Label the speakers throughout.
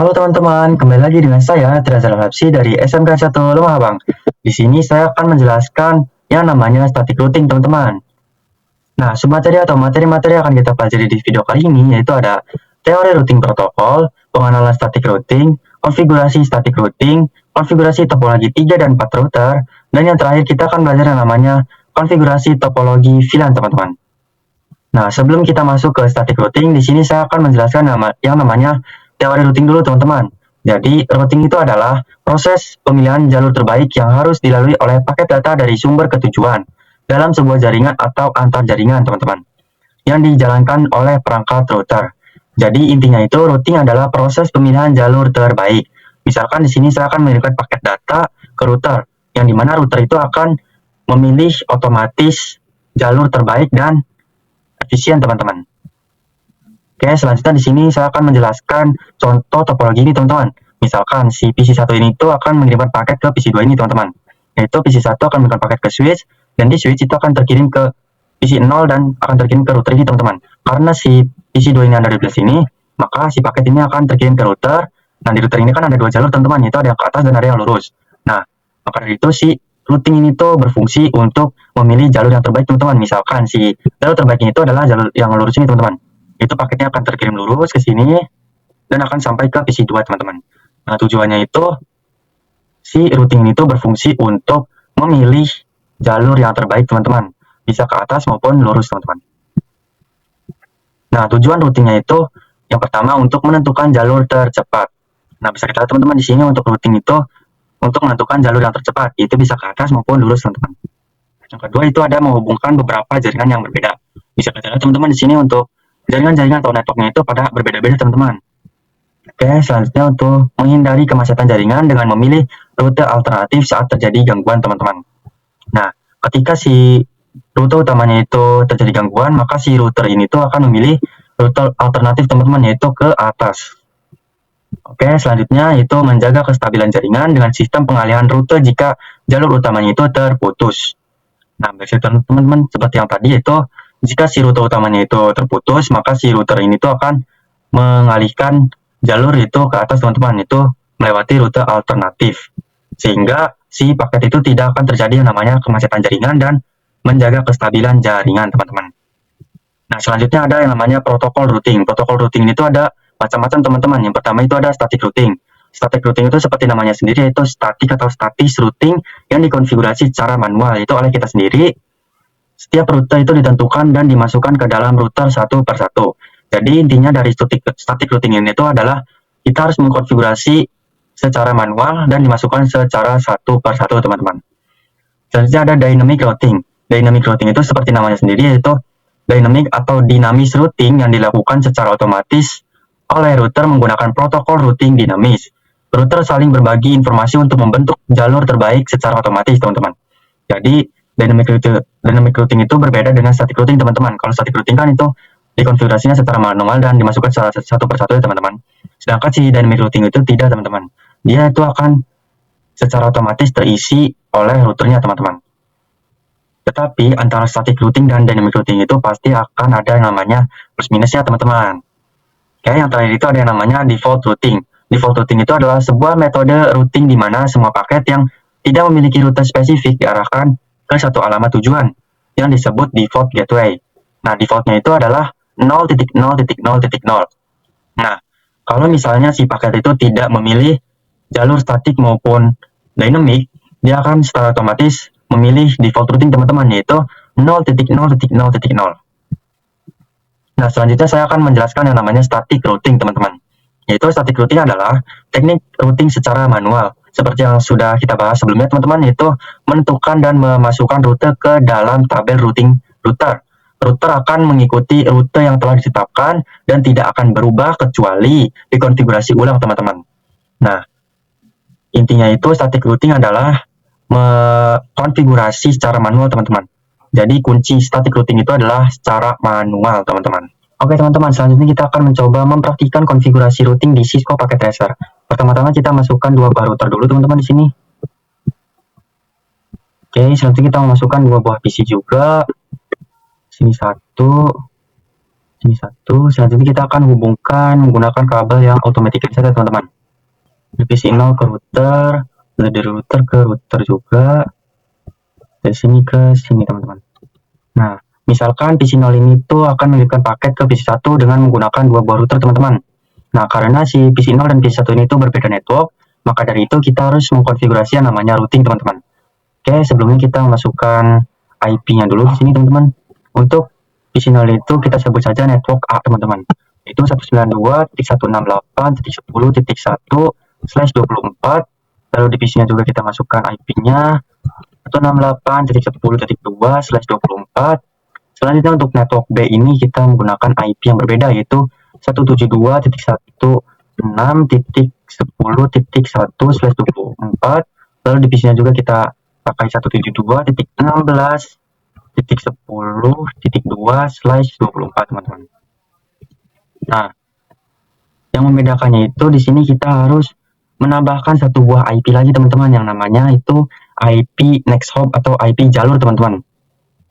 Speaker 1: Halo teman-teman, kembali lagi dengan saya Trizal Habsyi dari SMK 1 Lemah Abang. Di sini saya akan menjelaskan yang namanya static routing teman-teman. Nah, submateri atau materi-materi yang akan kita pelajari di video kali ini yaitu ada teori routing protokol, pengenalan static routing, konfigurasi static routing, konfigurasi topologi 3 dan 4 router, dan yang terakhir kita akan belajar yang namanya konfigurasi topologi VLAN teman-teman. Nah, sebelum kita masuk ke static routing, di sini saya akan menjelaskan yang namanya teori routing dulu teman-teman. Jadi, routing itu adalah proses pemilihan jalur terbaik yang harus dilalui oleh paket data dari sumber ke tujuan dalam sebuah jaringan atau antar jaringan teman-teman yang dijalankan oleh perangkat router. Jadi, intinya itu routing adalah proses pemilihan jalur terbaik. Misalkan di sini saya akan mengirimkan paket data ke router, yang dimana router itu akan memilih otomatis jalur terbaik dan efisien teman-teman. Oke, selanjutnya di sini saya akan menjelaskan contoh topologi ini teman-teman. Misalkan si PC1 ini tuh akan mengirimkan paket ke PC2 ini teman-teman. Yaitu PC1 akan mengirimkan paket ke switch, dan di switch itu akan terkirim ke PC0 dan akan terkirim ke router ini teman-teman. Karena si PC2 ini ada di belah sini, maka si paket ini akan terkirim ke router. Nah, di router ini kan ada dua jalur teman-teman, yaitu ada yang ke atas dan ada yang lurus. Nah, maka dari itu si routing ini tuh berfungsi untuk memilih jalur yang terbaik teman-teman. Misalkan si jalur terbaik ini tuh adalah jalur yang lurus ini teman-teman. Itu paketnya akan terkirim lurus ke sini dan akan sampai ke PC2 teman-teman. Nah, tujuannya itu si routing itu berfungsi untuk memilih jalur yang terbaik teman-teman, bisa ke atas maupun lurus teman-teman. Nah, tujuan routingnya itu yang pertama untuk menentukan jalur tercepat. Nah, bisa kita lihat teman-teman di sini untuk routing itu untuk menentukan jalur yang tercepat, itu bisa ke atas maupun lurus teman-teman. Yang kedua itu ada menghubungkan beberapa jaringan yang berbeda. Bisa kita lihat teman-teman di sini untuk jaringan-jaringan atau networknya itu pada berbeda-beda teman-teman. Oke, selanjutnya untuk menghindari kemacetan jaringan dengan memilih rute alternatif saat terjadi gangguan teman-teman. Nah, ketika si rute utamanya itu terjadi gangguan, maka si router ini tuh akan memilih rute alternatif teman-teman, yaitu ke atas. Oke, selanjutnya itu menjaga kestabilan jaringan dengan sistem pengalihan rute jika jalur utamanya itu terputus. Nah, basic teman-teman seperti yang tadi itu jika si rute utamanya itu terputus, maka si router ini tuh akan mengalihkan jalur itu ke atas teman-teman, itu melewati rute alternatif. Sehingga si paket itu tidak akan terjadi yang namanya kemacetan jaringan dan menjaga kestabilan jaringan teman-teman. Nah, selanjutnya ada yang namanya protokol routing. Protokol routing itu ada macam-macam teman-teman. Yang pertama itu ada static routing. Static routing itu seperti namanya sendiri, yaitu static atau statis routing yang dikonfigurasi secara manual, itu oleh kita sendiri. Setiap rute itu ditentukan dan dimasukkan ke dalam router satu per satu. Jadi intinya dari static routing ini itu adalah kita harus mengkonfigurasi secara manual dan dimasukkan secara satu per satu teman-teman. Selanjutnya ada dynamic routing. Dynamic routing itu seperti namanya sendiri, yaitu dynamic atau dinamis routing yang dilakukan secara otomatis oleh router menggunakan protokol routing dinamis. Router saling berbagi informasi untuk membentuk jalur terbaik secara otomatis teman-teman. Jadi dynamic routing itu berbeda dengan static routing teman-teman. Kalau static routing kan itu dikonfigurasinya secara manual dan dimasukkan secara satu persatu ya teman-teman. Sedangkan si dynamic routing itu tidak teman-teman. Dia itu akan secara otomatis terisi oleh routernya teman-teman. Tetapi antara static routing dan dynamic routing itu pasti akan ada yang namanya plus minusnya teman-teman. Oke, yang terakhir itu ada yang namanya default routing. Default routing itu adalah sebuah metode routing di mana semua paket yang tidak memiliki rute spesifik diarahkan ke satu alamat tujuan yang disebut default gateway. Nah, defaultnya itu adalah 0.0.0.0. Nah, kalau misalnya si paket itu tidak memilih jalur statik maupun dynamic, dia akan secara otomatis memilih default routing teman-teman, yaitu 0.0.0.0. Nah, selanjutnya saya akan menjelaskan yang namanya static routing teman-teman. Yaitu static routing adalah teknik routing secara manual. Seperti yang sudah kita bahas sebelumnya teman-teman, yaitu menentukan dan memasukkan rute ke dalam tabel routing router. Router akan mengikuti rute yang telah ditetapkan dan tidak akan berubah kecuali dikonfigurasi ulang teman-teman. Nah, intinya itu static routing adalah konfigurasi secara manual teman-teman. Jadi kunci static routing itu adalah secara manual teman-teman. Oke teman-teman, selanjutnya kita akan mencoba mempraktikkan konfigurasi routing di Cisco Packet Tracer. Pertama-tama kita masukkan dua buah router dulu teman-teman di sini. Oke, selanjutnya kita memasukkan dua buah PC juga. Sini satu, Ini satu. Selanjutnya kita akan hubungkan menggunakan kabel yang automatic saja teman-teman. Dari PC 0 ke router, dari router ke router juga, dari sini ke sini teman-teman. Nah, misalkan PC 0 ini tuh akan mengirimkan paket ke PC 1 dengan menggunakan dua buah router teman-teman. Nah, karena si PC 0 dan PC 1 ini tuh berbeda network, maka dari itu kita harus mengkonfigurasi yang namanya routing teman-teman. Oke, sebelumnya kita masukkan IP-nya dulu di sini teman-teman. Untuk PC 0 itu kita sebut saja network A teman-teman. Itu 192.168.10.1/24. Lalu di PC-nya juga kita masukkan IP-nya 168.10.2/24. Selanjutnya untuk network B ini kita menggunakan IP yang berbeda, yaitu 172.168.10.1/24. Lalu di PC-nya juga kita pakai 172.16.10.2/24 teman-teman. Nah, yang membedakannya itu di sini kita harus menambahkan satu buah IP lagi teman-teman, yang namanya itu IP next hop atau IP jalur teman-teman.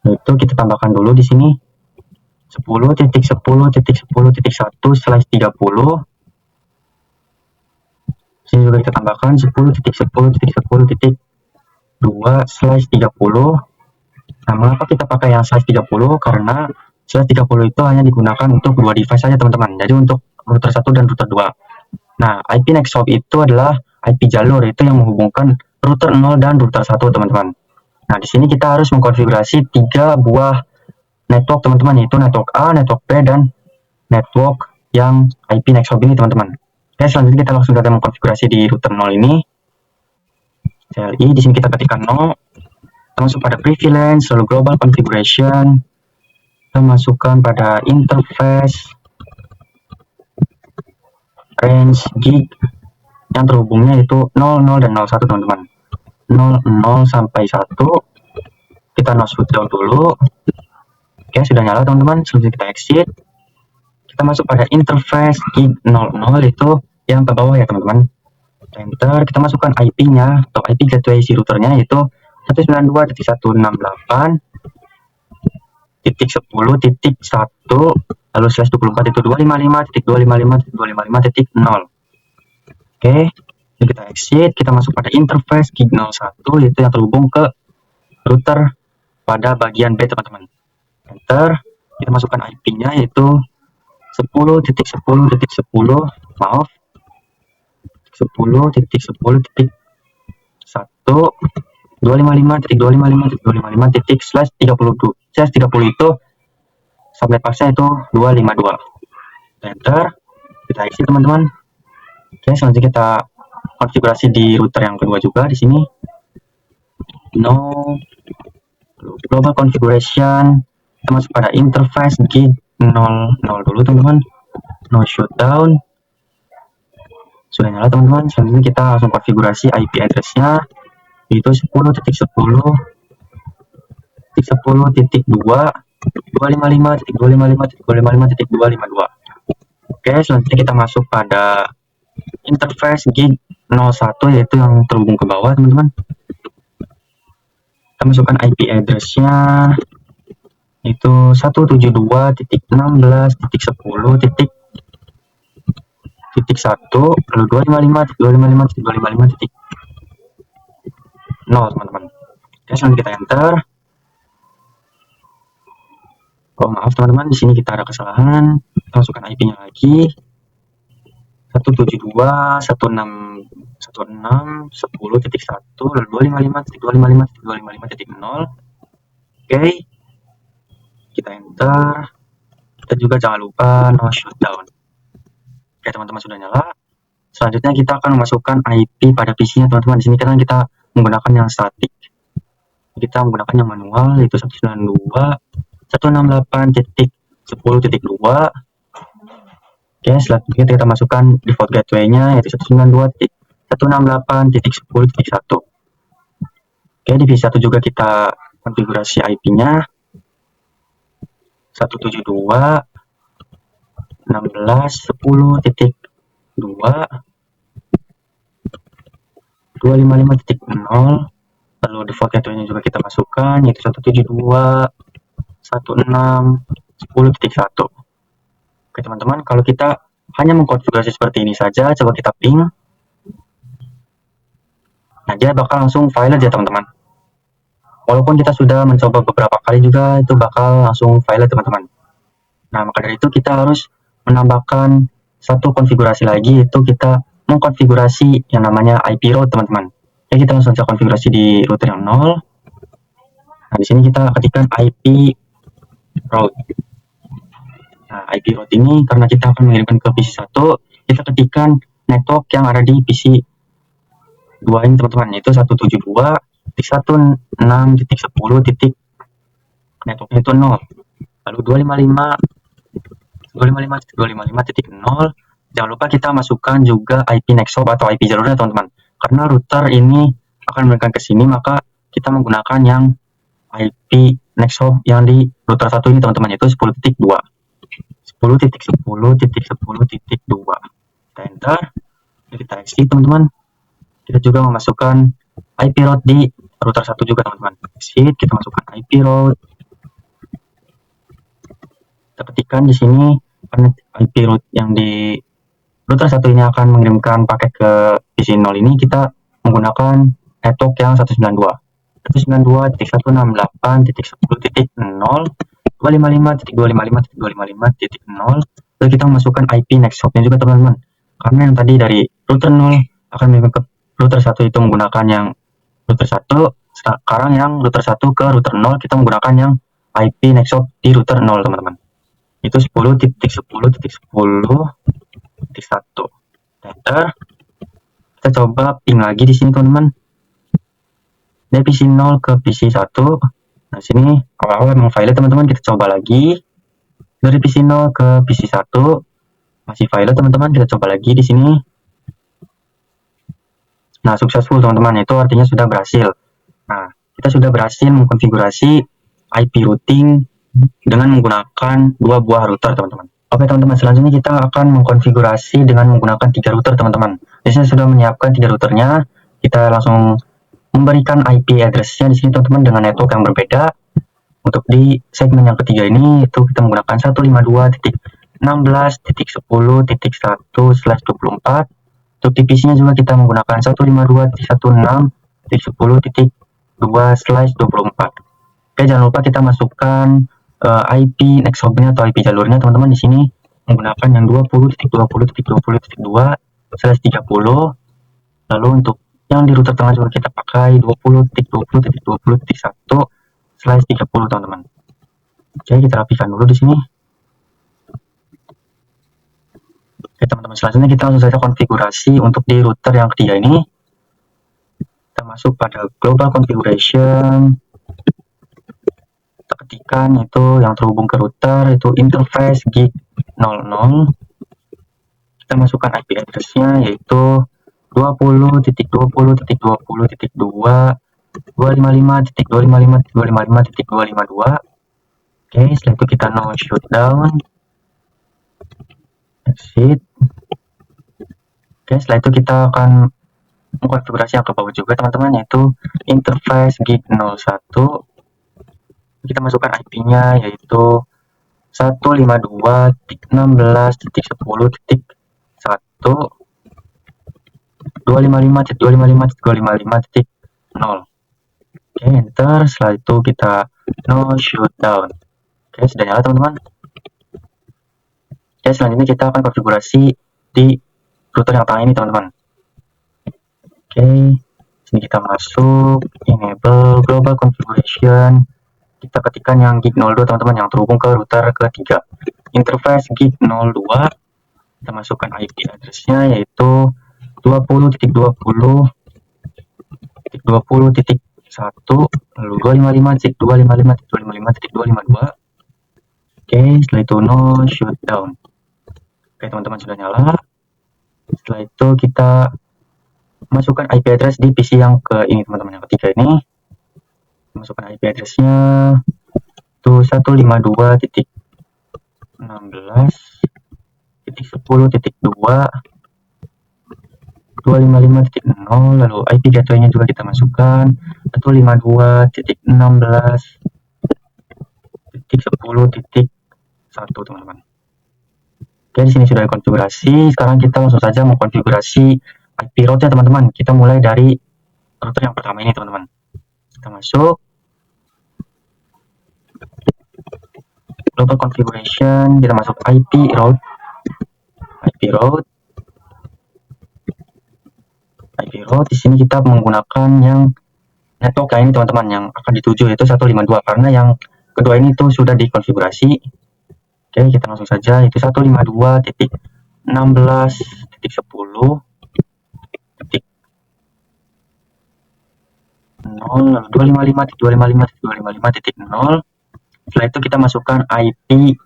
Speaker 1: Itu kita tambahkan dulu di sini 10.10.10.1/30. Sini juga kita tambahkan 10.10.10.2/30. Nah, mengapa kita pakai yang size 30? Karena size 30 itu hanya digunakan untuk dua device saja teman-teman. Jadi untuk router 1 dan router 2. Nah, IP next hop itu adalah IP jalur, itu yang menghubungkan router 0 dan router 1 teman-teman. Nah, di sini kita harus mengkonfigurasi 3 buah network teman-teman, yaitu network A, network B, dan network yang IP next hop ini teman-teman. Oke, selanjutnya kita langsung saja mengkonfigurasi di router 0 ini. CLI, di sini kita ketikkan 0. Kita masuk pada prevalence, lalu global configuration. Kita masukkan pada interface, range, gig. Yang terhubungnya itu 00 dan 01 teman-teman. 00 sampai 1. Kita no shutdown dulu. Oke, sudah nyala teman-teman. Selanjutnya kita exit. Kita masuk pada interface gig 00, itu yang ke bawah ya teman-teman. Enter, kita masukkan IP-nya atau IP gateway si routernya, yaitu 192.168.10.1 lalu /24 itu 255.255.255.0. Oke, jadi kita exit, kita masuk pada interface gig 01, yaitu yang terhubung ke router pada bagian B teman-teman. Enter, kita masukkan IP-nya yaitu 10.10.10, maaf, 10.10.10.1.255.255.255./30 itu subnet pasnya itu 252. Enter, kita isi teman-teman. Oke, selanjutnya kita konfigurasi di router yang kedua juga di sini. No global configuration, kita masuk pada interface gig 00 dulu teman-teman. No shutdown. Sudah nyala teman-teman. Selanjutnya kita langsung konfigurasi IP address-nya, yaitu 10.10.2.255.255.255.252. Oke, selanjutnya kita masuk pada interface gig 01, yaitu yang terhubung ke bawah teman-teman. Kita masukkan IP address-nya, itu 172.16.10.1 lalu 255.255.255.0 teman-teman. Oke, selanjutnya kita enter. Oh maaf teman-teman, di sini kita ada kesalahan. Kita masukkan IP-nya lagi 172.168.10.1 lalu 255.255.255.0. Oke, kita enter. Kita juga jangan lupa no shutdown. Oke teman-teman, sudah nyala. Selanjutnya kita akan memasukkan IP pada PC-nya teman-teman. Di sini kan kita menggunakan yang static. Kita menggunakan yang manual, yaitu 192.168.10.2. Oke, selanjutnya kita masukkan default gateway-nya, yaitu 192.168.10.1. Oke, di PC1 juga kita konfigurasi IP-nya 172.16.10.2.255.0. Lalu default gateway-nya juga kita masukkan, yaitu 172.168.10.1. Oke teman-teman, kalau kita hanya mengkonfigurasi seperti ini saja, coba kita ping. Nah, dia bakal langsung violet ya teman-teman. Walaupun kita sudah mencoba beberapa kali juga, itu bakal langsung violet teman-teman. Nah, maka dari itu kita harus menambahkan satu konfigurasi lagi, yaitu kita mengkonfigurasi yang namanya IP route teman-teman. Oke, kita langsung saja konfigurasi di router yang 0. Nah, di sini kita ketikkan IP route. Nah, IP route ini karena kita akan mengirimkan ke PC 1, kita ketikkan network yang ada di PC 2 ini teman-teman, yaitu 172.1.16.10. networknya itu 0. Lalu 255.255.255.0. Jangan lupa kita masukkan juga IP next hop atau IP jalurnya teman-teman. Karena router ini akan memberikan ke sini, maka kita menggunakan yang IP next hop yang di router 1 ini teman-teman, yaitu 10.2. 10.10.10.2. Kita enter. Kita exit teman-teman. Kita juga memasukkan IP route di router 1 juga teman-teman. Exit, kita masukkan IP route. Kita ketikkan di sini karena IP route yang di router 1 ini akan mengirimkan paket ke PC 0 ini, kita menggunakan network yang 192. 192.168.10.0 255.255.255.0. Lalu kita masukkan IP next hopnya juga teman-teman. Karena yang tadi dari router 0 akan mengirim ke router 1 itu menggunakan yang router 1, sekarang yang router 1 ke router 0 kita menggunakan yang IP next hop di router 0 teman-teman. Itu 10.10.10.1. Enter. Kita coba ping lagi di sini teman-teman. Dari PC 0 ke PC 1. Nah, sini awal-awal memang violet teman-teman, kita coba lagi. Dari PC 0 ke PC 1 masih violet teman-teman, kita coba lagi di sini. Nah, successful teman-teman, itu artinya sudah berhasil. Nah, kita sudah berhasil mengkonfigurasi IP routing dengan menggunakan 2 buah router teman-teman. Oke teman-teman, selanjutnya kita akan mengkonfigurasi dengan menggunakan 3 router teman-teman. Di sini sudah menyiapkan 3 routernya. Kita langsung memberikan IP address-nya di sini teman-teman dengan network yang berbeda. Untuk di segmen yang ketiga ini itu kita menggunakan 152.16.10.1/24. Untuk di PC-nya juga kita menggunakan 152.16.10.2/24. Oke, jangan lupa kita masukkan IP next hop-nya atau IP jalurnya teman-teman. Di sini menggunakan yang 20.20.20.2/30. Lalu untuk yang di router tengah juga kita pakai 20.20.20.1/30 teman-teman. Oke, kita rapikan dulu di sini. Oke teman-teman, selanjutnya kita langsung saja konfigurasi untuk di router yang ketiga ini. Kita masuk pada global configuration. Kita ketikkan itu yang terhubung ke router itu interface gig 00. Kita masukkan IP address-nya yaitu 20.20.2.255.255.255.252. Oke, setelah itu kita no shutdown. Exit. Oke, setelah itu kita akan mengkonfigurasi yang ke bawah juga teman-teman, yaitu interface gig 01. Kita masukkan IP-nya yaitu 152.16.10.1 255.255.255.0. Oke, enter. Setelah itu kita no shutdown. Oke, sudah nyala teman-teman. Oke, selanjutnya kita akan konfigurasi di router yang tengah ini teman-teman. Oke, sini kita masuk enable global configuration. Kita ketikkan yang gig 02 teman-teman yang terhubung ke router ketiga. Interface gig 02. Kita masukkan IP address-nya yaitu 20.20.20.1 lalu 255.255.255.252. Oke, setelah itu no shutdown. Oke teman-teman, sudah nyala. Setelah itu kita masukkan IP address di PC yang ke ini teman-teman, yang ketiga ini. Masukkan IP address-nya itu 152.16.10.2 lalu IP gateway-nya juga kita masukkan 152.16.10.1 teman-teman. Oke, di sini sudah dikonfigurasi. Sekarang kita langsung saja mengkonfigurasi IP route ya teman-teman. Kita mulai dari router yang pertama ini teman-teman. Kita masuk global configuration, kita masuk IP route, di sini kita menggunakan yang network ini teman-teman yang akan dituju yaitu 152 karena yang kedua ini tuh sudah dikonfigurasi. Oke, kita langsung saja itu 152.16.10.0 255.255.255.0. Setelah itu kita masukkan IP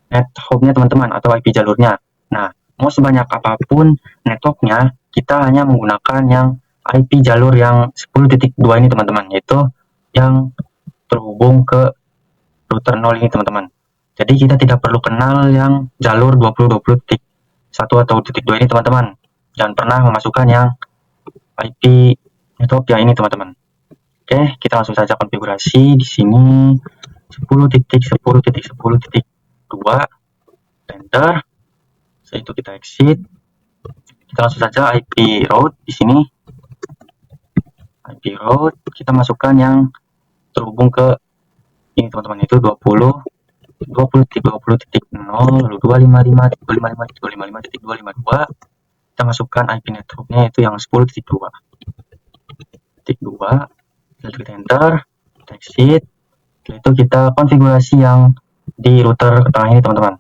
Speaker 1: net home-nya teman-teman atau IP jalurnya. Nah, mau sebanyak apapun networknya, kita hanya menggunakan yang IP jalur yang 10.2 ini teman-teman, yaitu yang terhubung ke router 0 ini teman-teman. Jadi kita tidak perlu kenal yang jalur 20.20.1 atau .2 ini teman-teman. Jangan pernah memasukkan yang IP network yang ini teman-teman. Oke, kita langsung saja konfigurasi di sini 10.10.10.2, enter. Setelah itu kita exit. Kita langsung saja IP route di sini. IP route kita masukkan yang terhubung ke ini teman-teman, itu 20.20.0 lalu 255.255.255.252. Kita masukkan IP networknya itu yang 10.2. Lalu kita enter, kita exit. Setelah itu kita konfigurasi yang di router tengah ini teman-teman.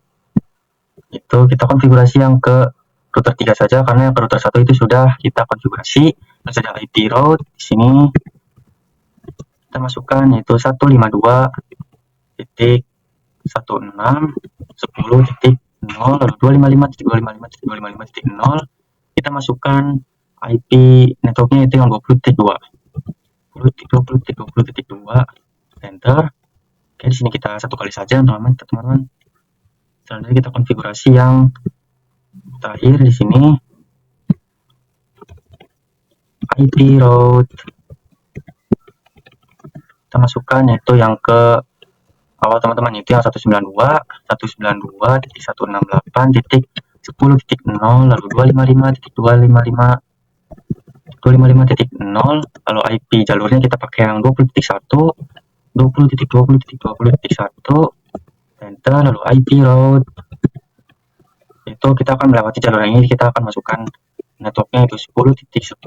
Speaker 1: Itu kita konfigurasi yang ke router 3 saja karena yang ke router 1 itu sudah kita konfigurasi. Lalu saja IP route di sini kita masukkan yaitu 152.16.10.0 lalu 255.255.255.0. Kita masukkan IP networknya itu yang 20.2. Enter. Oke, di sini kita satu kali saja teman-teman. Selanjutnya kita konfigurasi yang terakhir di sini IP route. Kita masukkan yaitu yang ke awal teman-teman, itu yang 192.168.10.0 lalu 255.255.0. Lalu IP jalurnya kita pakai yang 20.1, 20.20.20.1, enter. Lalu IP route itu kita akan melewati jalur ini, kita akan masukkan networknya itu 10.10.10.0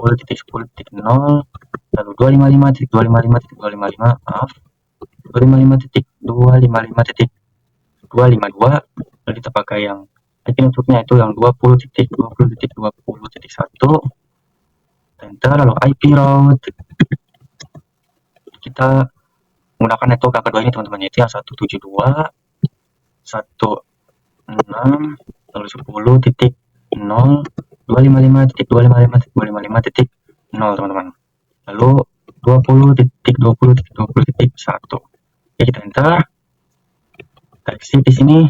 Speaker 1: lalu 255.255.255, maaf, 255.255.252. lalu kita pakai yang IP networknya itu yang 20.20.20.1, enter. Lalu IP route kita menggunakan network yang kedua ini teman-teman, yaitu yang 172.1.6 lalu 10.0 255.255.255.0 teman-teman, lalu 20.20.20.1. Oke, kita enter, kita exit di sini.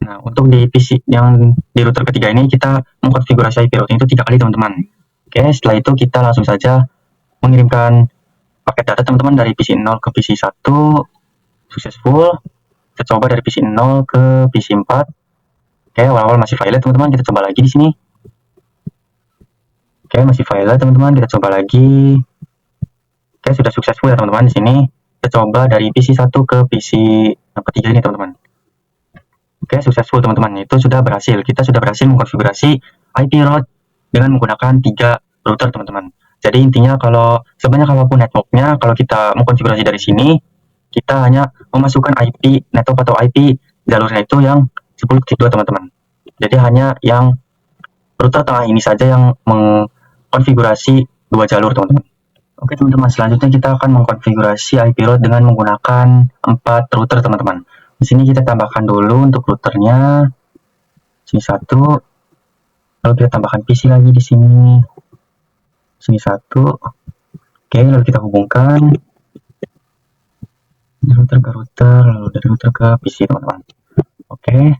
Speaker 1: Nah, untuk di PC yang di router ketiga ini kita mengkonfigurasi IP routing itu 3 kali teman-teman. Oke, setelah itu kita langsung saja mengirimkan paket data teman-teman dari PC 0 ke PC 1 successful. Kita coba dari PC 0 ke PC 4. Oke, awal-awal masih violet teman-teman, kita coba lagi di sini. Oke, masih violet teman-teman, kita coba lagi. Oke, sudah successful ya teman-teman di sini. Kita coba dari PC 1 ke PC yang ketiga ini teman-teman. Oke, successful teman-teman, itu sudah berhasil. Kita sudah berhasil mengkonfigurasi IP route dengan menggunakan 3 router teman-teman. Jadi intinya kalau sebanyak apapun networknya, kalau kita mengkonfigurasi dari sini, kita hanya memasukkan IP network atau IP jalurnya itu yang 10.2 teman-teman. Jadi hanya yang router tengah ini saja yang mengkonfigurasi 2 jalur teman-teman. Oke teman-teman, selanjutnya kita akan mengkonfigurasi IP route dengan menggunakan 4 router teman-teman. Di sini kita tambahkan dulu untuk routernya. Sini 1. Lalu kita tambahkan PC lagi di sini. Sini 1. Oke, lalu kita hubungkan dari router ke router, lalu dari router ke PC teman-teman. Oke,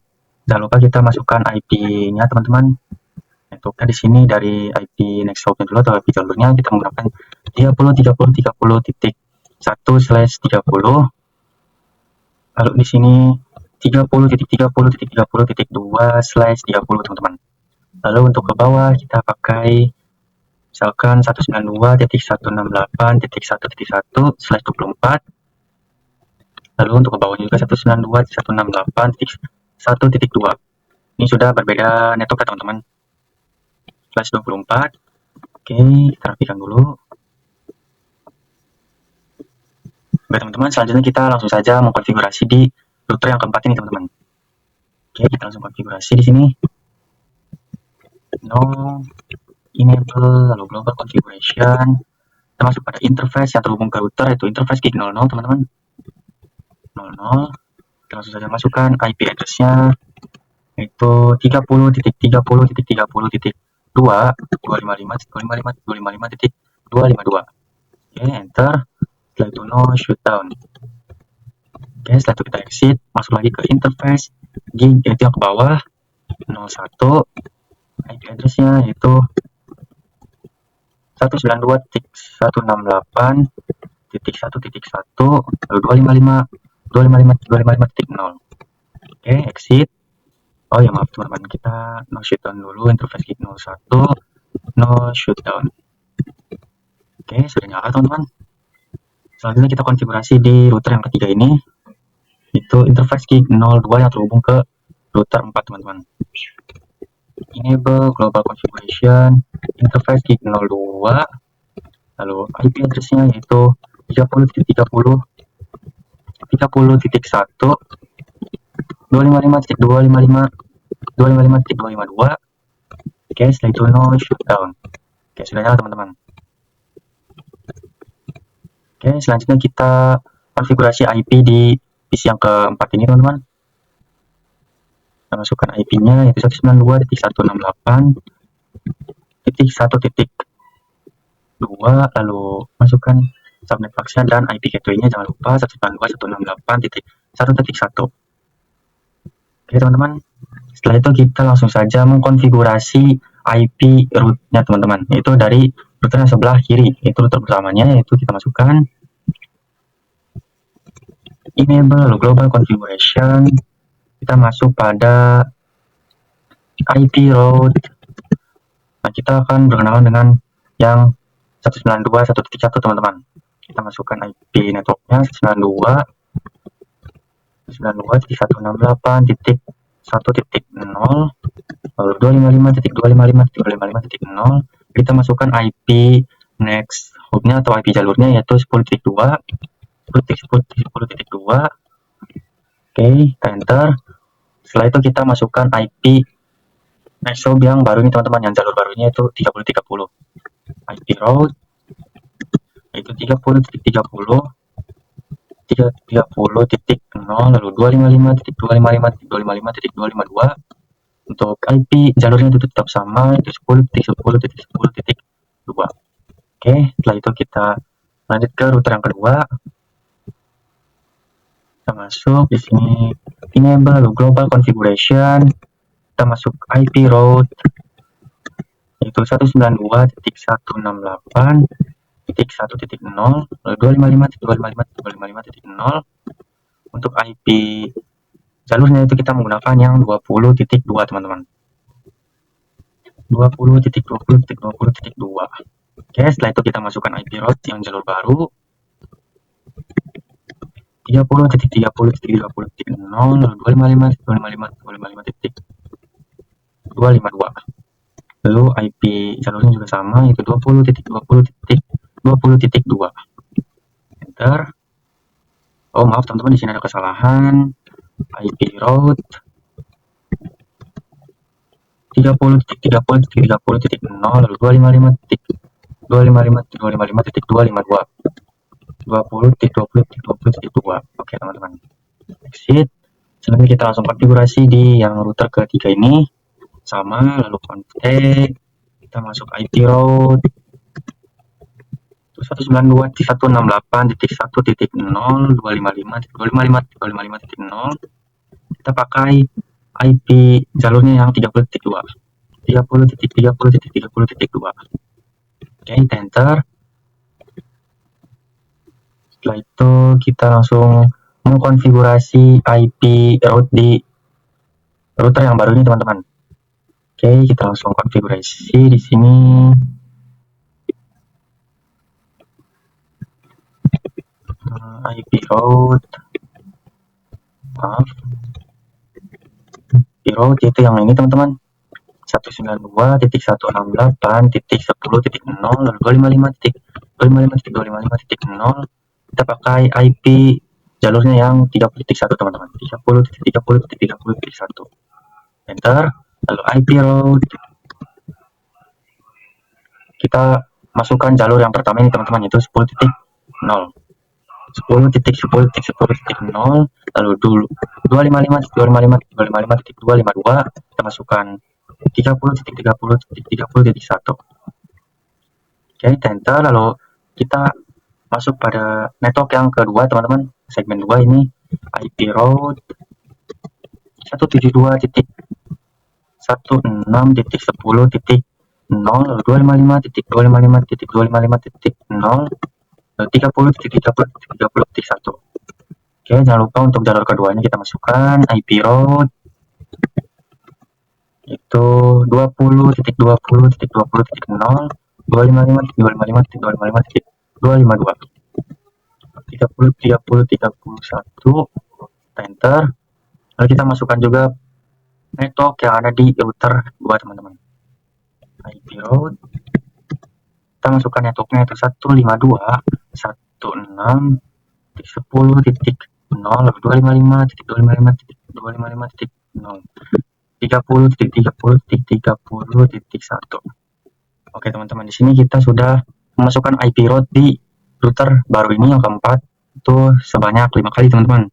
Speaker 1: jangan lupa kita masukkan IP-nya teman-teman. Networknya di sini dari IP next hop dulu atau IP jalurnya kita menggunakan 30.30.30.1/30. Lalu di sini 30.30.30.2/30 teman-teman. Lalu untuk ke bawah kita pakai misalkan 192.168.1.1/24. Lalu untuk ke bawah juga 192.168.1.2. Ini sudah berbeda network ya teman-teman. /24. Oke, kita rapikan dulu. Oke teman-teman, selanjutnya kita langsung saja mengkonfigurasi di router yang keempat ini teman-teman. Oke, kita langsung konfigurasi di sini. No enable, lalu global configuration. Kita masuk pada interface yang terhubung ke router, yaitu interface gig 00 teman-teman. 00. Kita langsung saja masukkan IP address-nya, yaitu 30.30.30.2/255.255.252. Oke, enter. Setelah itu no shutdown. Oke, setelah itu kita exit, masuk lagi ke interface gig, yaitu yang ke bawah 01. IP address-nya yaitu 192.168.1.1 lalu 255.255.0. Oke, exit. Oh ya, maaf teman-teman, kita no shutdown dulu interface gig 01, no shutdown. Oke, sudah nyala teman-teman. Selanjutnya kita konfigurasi di router yang ketiga ini, itu interface gig 02 yang terhubung ke router 4 teman-teman. Enable global configuration interface gig 02, lalu IP address-nya yaitu 30.30.30.1 255.255.255.252. Oke, setelah itu no shutdown. Oke, sudah nyala teman-teman. Oke, selanjutnya kita konfigurasi IP di PC yang keempat ini teman-teman. Kita masukkan IP-nya yaitu 192.168.1.2, lalu masukkan subnet fax-nya dan IP gateway-nya jangan lupa 192.168.1.1. Oke teman-teman, setelah itu kita langsung saja mengkonfigurasi IP root-nya teman-teman, yaitu dari router yang sebelah kiri, yaitu router pertamanya, yaitu kita masukkan enable lalu global configuration. Kita masuk pada IP route. Nah, kita akan berkenalan dengan yang 192.1.1 teman-teman. Kita masukkan IP networknya 192.168.1.0 lalu 255.255.255.0. Kita masukkan IP next hubnya atau IP jalurnya yaitu 10.2. Oke, kita enter. Setelah itu kita masukkan IP next hub yang baru ini teman-teman, yang jalur barunya itu 30.30. IP route yaitu 30.30.30.0 lalu 255.255.255.252. Untuk IP jalurnya itu tetap sama, itu 10.10.10.2. Oke, setelah itu kita lanjut ke router yang kedua. Kita masuk di sini enable lalu global configuration. Kita masuk IP route yaitu 192.168.1.0 lalu 255.255.255.0. Untuk IP jalurnya itu kita menggunakan yang 20.2 teman-teman. 20.20.20.2. Oke, setelah itu kita masukkan IP route yang jalur baru 30.30.30.0 lalu 255.255.255.252. Lalu IP jalurnya juga sama, yaitu 20.20.20.2. Enter. Oh maaf teman-teman, di sini ada kesalahan. IP route 30.30.30.0 lalu 255.255.255.252. 20.20.20.2. Oke teman-teman, exit. Selanjutnya kita langsung konfigurasi di yang router ketiga ini sama, lalu config. Kita masuk IP route 192.168.1.0 kita pakai IP jalurnya yang 30.2. Oke, kita enter. Setelah itu kita langsung mengkonfigurasi IP route di router yang baru ini teman-teman. Oke, kita langsung konfigurasi di sini. IP route, maaf, IP route itu yang ini teman-teman, 192.168.10.0 lalu 255.255.255.0. Kita pakai IP jalurnya yang 30.1 teman-teman, 30.30.30.1. Enter, lalu IP route. Kita masukkan jalur yang pertama ini teman-teman, itu 10.0. 10.10.10.0 lalu dulu 255.255.255.252 kita masukkan 30.30.30.1. Oke, enter, lalu kita masuk pada network yang kedua teman-teman, segmen 2 ini IP route 172.16.10.0 lalu 255.255.255.0 30.30.30.1. Oke, jangan lupa untuk jalur keduanya kita masukkan IP route itu 20.20.20.0 255.255.255.252 30.30.31. Enter, lalu kita masukkan juga network yang ada di router 2 teman-teman, IP route kita masukkan networknya itu 152.16.10.0 lalu 255.255.255.0 30.30.30.1. Oke teman-teman, di sini kita sudah memasukkan IP route di router baru ini yang keempat itu sebanyak 5 kali teman-teman.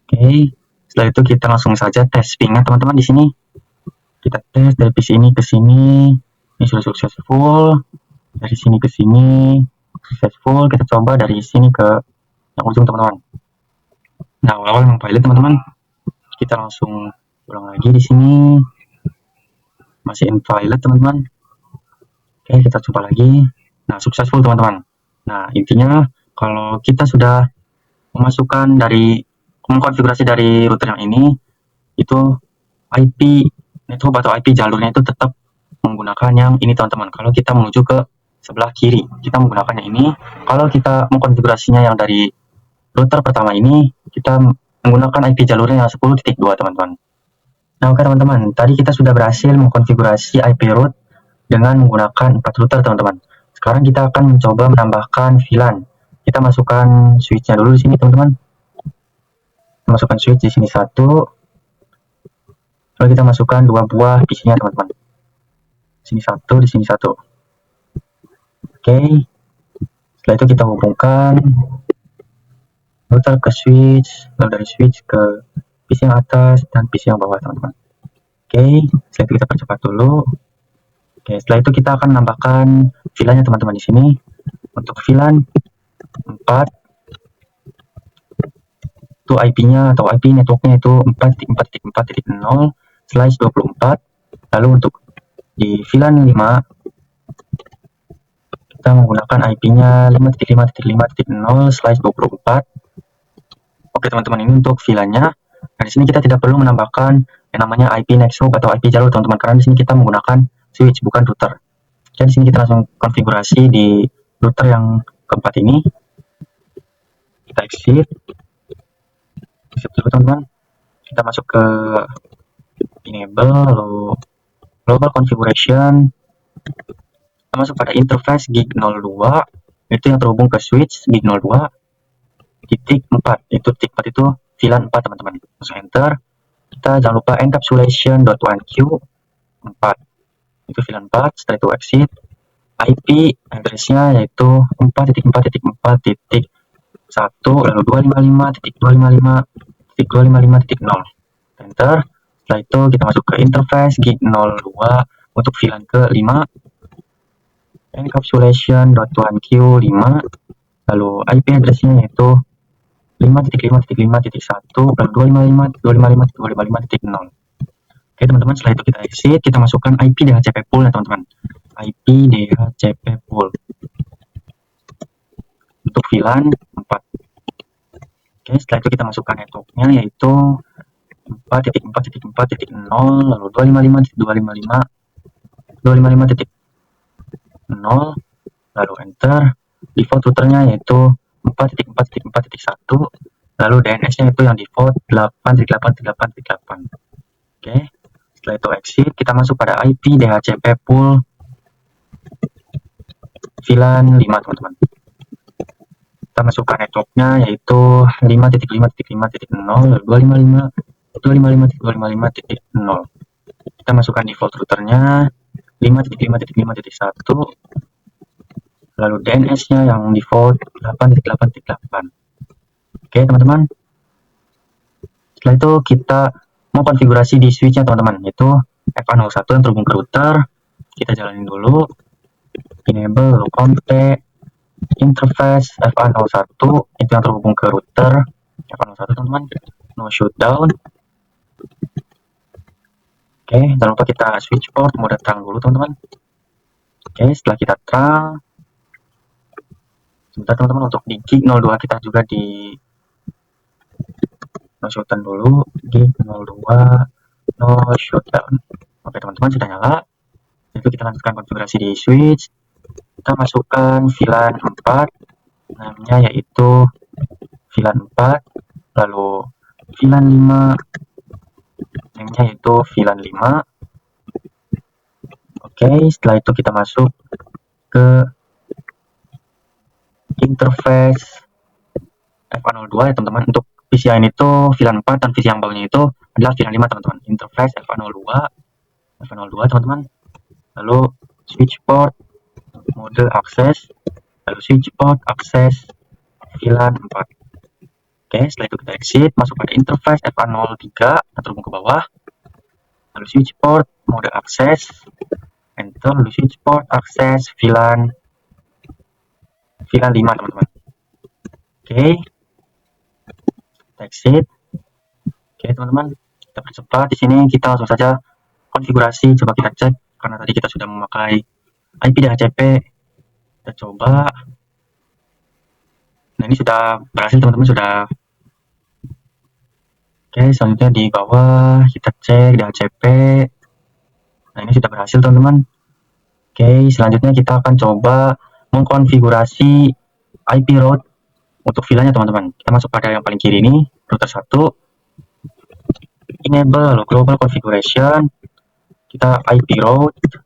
Speaker 1: Oke, setelah itu kita langsung saja tes pingnya teman-teman. Di sini kita tes dari sini ke sini, ini sudah successful. Dari sini ke sini successful. Kita coba dari sini ke yang ujung teman-teman. Nah, awal memang pilot teman-teman. Kita langsung ulang lagi di sini. Masih invalid teman-teman. Oke, kita coba lagi. Nah, successful teman-teman. Nah, intinya kalau kita sudah memasukkan dari mengkonfigurasi dari router yang ini, itu IP network atau IP jalurnya itu tetap menggunakan yang ini teman-teman. Kalau kita menuju ke sebelah kiri, kita menggunakannya ini. Kalau kita mengkonfigurasinya yang dari router pertama ini, kita menggunakan IP jalurnya yang 10.2 teman-teman. Nah, oke teman-teman, tadi kita sudah berhasil mengkonfigurasi IP route dengan menggunakan 4 router teman-teman. Sekarang kita akan mencoba menambahkan VLAN. Kita masukkan switch-nya dulu di sini teman-teman. Masukkan switch di sini 1. Lalu kita masukkan 2 buah PC-nya teman-teman. Sini 1, di sini 1. Oke. Setelah itu kita hubungkan router ke switch, lalu dari switch ke PC yang atas dan PC yang bawah teman-teman. Oke, setelah itu kita percepat dulu. Oke, setelah itu kita akan menambahkan VLAN-nya teman-teman di sini. Untuk VLAN 4 itu IP-nya atau IP network-nya itu 4.4.4.0/24. Lalu untuk di VLAN 5 kita menggunakan IP-nya 5.5.5.0/24. Oke teman-teman, ini untuk VLAN-nya. Nah, di sini kita tidak perlu menambahkan yang namanya IP next hop atau IP jalur teman-teman, karena di sini kita menggunakan switch bukan router. Jadi di sini kita langsung konfigurasi di router yang keempat ini. Kita exit dulu teman-teman. Kita masuk ke enable, lalu global configuration. Kita masuk pada interface gig 02, itu yang terhubung ke switch gig 02 titik 4. Itu titik 4 itu VLAN 4 teman-teman. Masuk enter. Kita jangan lupa encapsulation.1q 4. Itu VLAN 4. Setelah itu exit. IP address-nya yaitu 4.4.4.1 lalu 255.255.255.0. Enter. Setelah itu kita masuk ke interface gig 02 untuk VLAN ke 5. Encapsulation.1q 5. Lalu IP address-nya yaitu 5.5.5.1 lalu 255.255.255.0. Oke teman-teman, setelah itu kita exit, kita masukkan IP DHCP pool ya teman-teman. IP DHCP pool untuk VLAN 4. Oke, setelah itu kita masukkan networknya yaitu 4.4.4.0 lalu 255.255.0 lalu enter. Default routernya yaitu 4.4.4.1 lalu DNS-nya itu yang default 8.8.8.8. Oke, setelah itu exit, kita masuk pada IP DHCP pool VLAN 5 teman-teman. Kita masukkan networknya yaitu 5.5.5.0 255.255.255.0. Kita masukkan default routernya 5.5.5.1 lalu DNS-nya yang default 8.8.8. Oke teman-teman, setelah itu kita mau konfigurasi di switch-nya teman-teman, yaitu FA01 yang terhubung ke router. Kita jalanin dulu enable config interface FA01 itu yang terhubung ke router FA01 teman-teman, no shutdown. Oke, jangan lupa kita switch port mode terang dulu teman-teman. Oke, setelah kita terang, sebentar teman-teman, untuk di gig 02 kita juga di no shutdown dulu, gig 02 no shutdown. Oke teman-teman, sudah nyala. Itu kita lanjutkan konfigurasi di switch. Kita masukkan VLAN 4, namanya yaitu VLAN 4, lalu VLAN 5, namanya yaitu VLAN 5. Oke, setelah itu kita masuk ke interface FA02 ya teman-teman. Untuk VCN itu VLAN 4 dan VCN yang bawahnya itu adalah VLAN 5 teman-teman. Interface FA02 teman-teman. Lalu switch port mode akses, lalu switch port akses VLAN 4. Oke, setelah itu kita exit, masuk pada interface FA03 yang terhubung ke bawah, lalu switch port mode akses, enter, lalu switch port akses VLAN 5 teman-teman. Oke, kita exit. Oke teman-teman, kita percepat. Di sini kita langsung saja konfigurasi, coba kita cek karena tadi kita sudah memakai IP DHCP. Kita coba. Nah, ini sudah berhasil teman-teman, sudah. Oke, selanjutnya di bawah kita cek DHCP. Nah, ini sudah berhasil teman-teman. Oke, selanjutnya kita akan coba mengkonfigurasi IP route untuk VLAN-nya teman-teman. Kita masuk pada yang paling kiri ini, router 1. Enable global configuration. Kita IP route.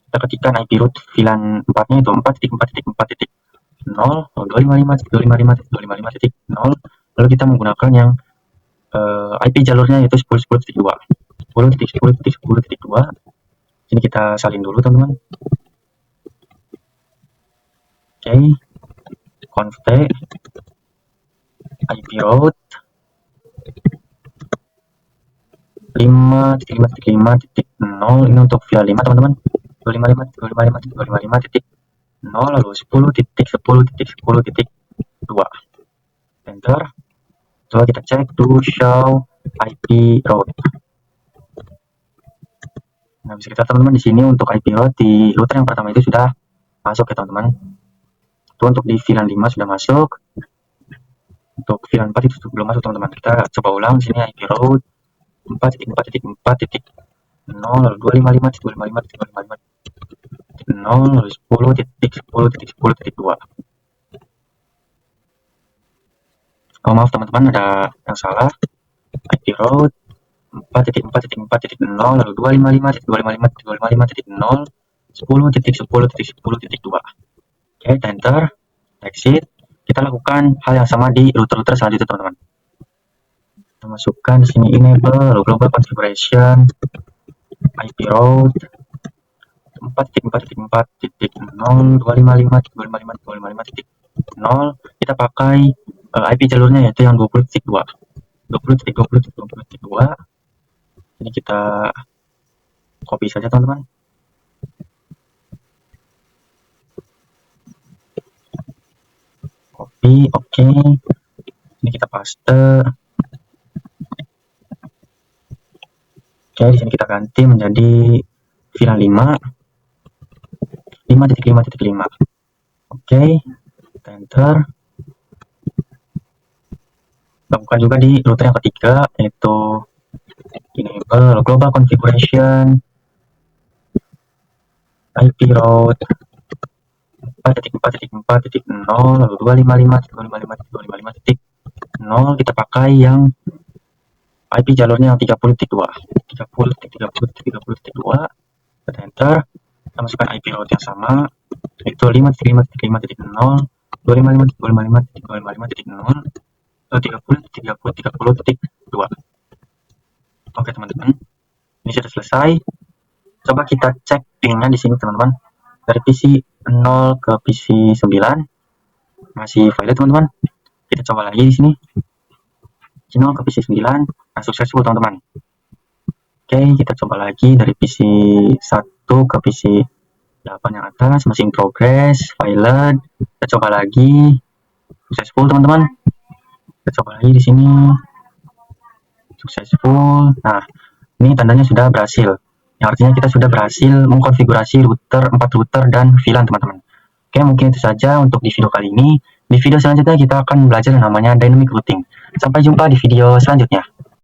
Speaker 1: Kita ketikkan IP route VLAN 4-nya itu 4.4.4.0 255.255.255.0. Lalu kita menggunakan yang IP jalurnya yaitu 10.10.2. 10.10.10.2. Sini kita salin dulu teman-teman. Oke, config IP route 5.5.5.0 ini untuk VLAN 5 teman-teman. 255.255.255.0 lalu 10.10.10.2. Enter. Coba kita cek to show IP route. Nah, bisa kita teman-teman di sini untuk IP route di router yang pertama itu sudah masuk ya teman-teman. Itu untuk di VLAN 5 sudah masuk. Untuk VLAN 4 itu belum masuk teman-teman. Kita coba ulang di sini IP route 4.4.4.0 lalu 255.255.255.0 lalu 10.10.10.2. Oh maaf teman-teman, ada yang salah. IP route 4.4.4.0 lalu 255.255.255.0 10.10.10.2. Oke, enter, exit. Kita lakukan hal yang sama di router-router selanjutnya teman-teman. Kita masukkan di sini enable global configuration IP route 4.4.4.0 255.255.255.0. Kita pakai IP jalurnya yaitu yang 20.2. 20.20.20.2. Ini kita copy saja teman-teman. Copy, oke. Ini kita paste. Oke, di sini kita ganti menjadi VLAN 5.5.5. Oke, kita enter. lakukan juga di router yang ketiga, yaitu enable global configuration IP route 4.4.4.0 lalu 255.255.255.0 kita pakai yang IP jalurnya yang 30.2 kita enter, kita masukkan IP route yang sama, yaitu 5.5.5.0 255.255.255.0 30.30.30.2. Oke teman-teman, ini sudah selesai. Coba kita cek pingnya di sini teman-teman. Dari PC 0 ke PC 9 masih valid teman-teman. Kita coba lagi di sini. PC 0 ke PC 9, nah successful teman-teman. Oke, kita coba lagi dari PC 1 ke PC 8 yang atas, masih in progress, valid. Kita coba lagi, successful teman-teman. Kita coba lagi di sini, successful. Nah, ini tandanya sudah berhasil. Yang artinya kita sudah berhasil mengkonfigurasi router, 4 router dan VLAN teman-teman. Oke, mungkin itu saja untuk di video kali ini. Di video selanjutnya kita akan belajar yang namanya dynamic routing. Sampai jumpa di video selanjutnya.